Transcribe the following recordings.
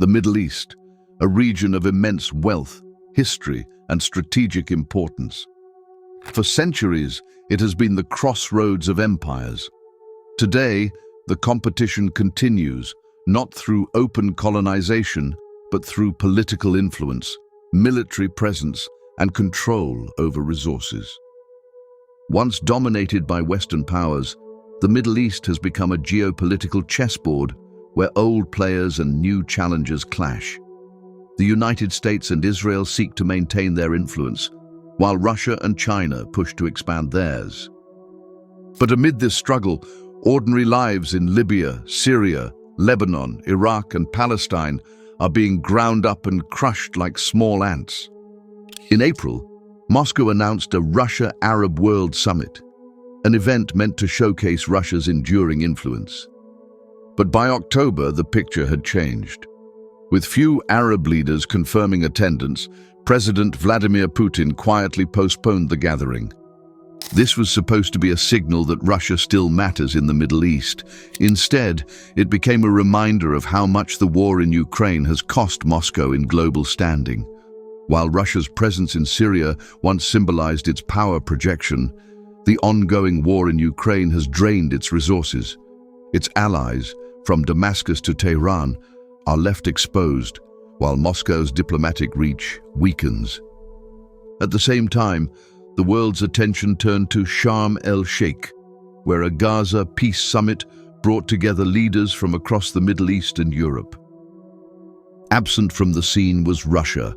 The Middle East, a region of immense wealth, history, and strategic importance. For centuries, it has been the crossroads of empires. Today, the competition continues, not through open colonization, but through political influence, military presence, and control over resources. Once dominated by Western powers, the Middle East has become a geopolitical chessboard where old players and new challengers clash. The United States and Israel seek to maintain their influence, while Russia and China push to expand theirs. But amid this struggle, ordinary lives in Libya, Syria, Lebanon, Iraq, and Palestine are being ground up and crushed like small ants. In April, Moscow announced a Russia-Arab World Summit, an event meant to showcase Russia's enduring influence. But by October, the picture had changed. With few Arab leaders confirming attendance, President Vladimir Putin quietly postponed the gathering. This was supposed to be a signal that Russia still matters in the Middle East. Instead, it became a reminder of how much the war in Ukraine has cost Moscow in global standing. While Russia's presence in Syria once symbolized its power projection, the ongoing war in Ukraine has drained its resources. Its allies, from Damascus to Tehran, are left exposed, while Moscow's diplomatic reach weakens. At the same time, the world's attention turned to Sharm el-Sheikh, where a Gaza peace summit brought together leaders from across the Middle East and Europe. Absent from the scene was Russia.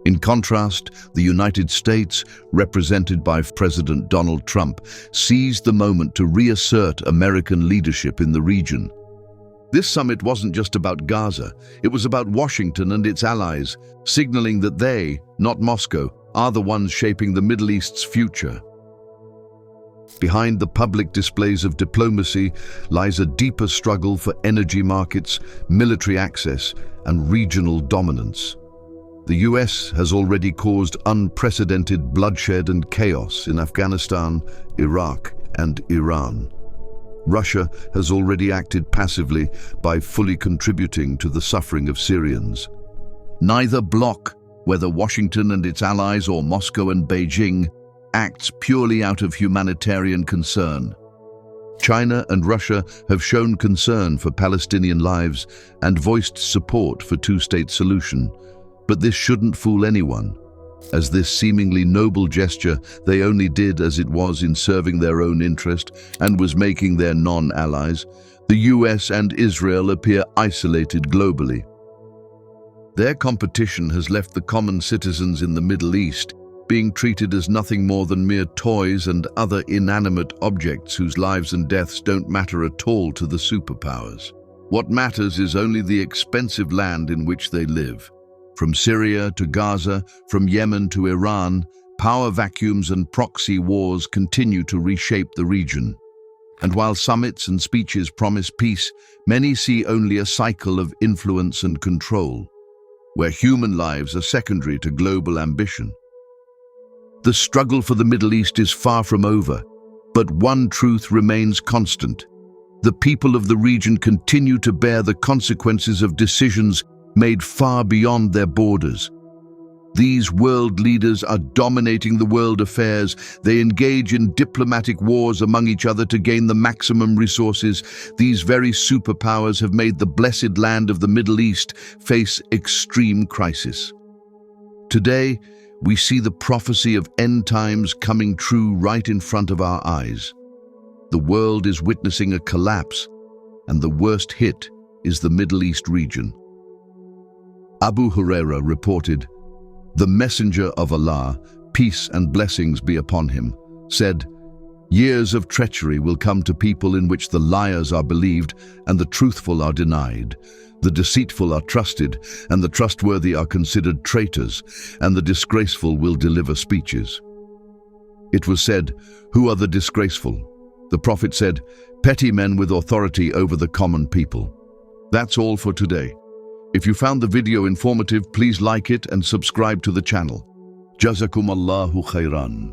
In contrast, the United States, represented by President Donald Trump, seized the moment to reassert American leadership in the region. This summit wasn't just about Gaza, it was about Washington and its allies, signaling that they, not Moscow, are the ones shaping the Middle East's future. Behind the public displays of diplomacy lies a deeper struggle for energy markets, military access, and regional dominance. The US has already caused unprecedented bloodshed and chaos in Afghanistan, Iraq, and Iran. Russia has already acted passively by fully contributing to the suffering of Syrians. Neither bloc, whether Washington and its allies or Moscow and Beijing, acts purely out of humanitarian concern. China and Russia have shown concern for Palestinian lives and voiced support for two-state solution. But this shouldn't fool anyone. As this seemingly noble gesture they only did as it was in serving their own interest and was making their non-allies, the US and Israel appear isolated globally. Their competition has left the common citizens in the Middle East being treated as nothing more than mere toys and other inanimate objects whose lives and deaths don't matter at all to the superpowers. What matters is only the expensive land in which they live. From Syria to Gaza, from Yemen to Iran, power vacuums and proxy wars continue to reshape the region. And while summits and speeches promise peace, many see only a cycle of influence and control, where human lives are secondary to global ambition. The struggle for the Middle East is far from over, but one truth remains constant. The people of the region continue to bear the consequences of decisions made far beyond their borders. These world leaders are dominating the world affairs. They engage in diplomatic wars among each other to gain the maximum resources. These very superpowers have made the blessed land of the Middle East face extreme crisis. Today, we see the prophecy of end times coming true right in front of our eyes. The world is witnessing a collapse, and the worst hit is the Middle East region. Abu Huraira reported, "The Messenger of Allah, peace and blessings be upon him, said, 'Years of treachery will come to people in which the liars are believed and the truthful are denied. The deceitful are trusted and the trustworthy are considered traitors, and the disgraceful will deliver speeches.'" It was said, "Who are the disgraceful?" The Prophet said, "Petty men with authority over the common people." That's all for today. If you found the video informative, please like it and subscribe to the channel. Jazakumallahu khairan.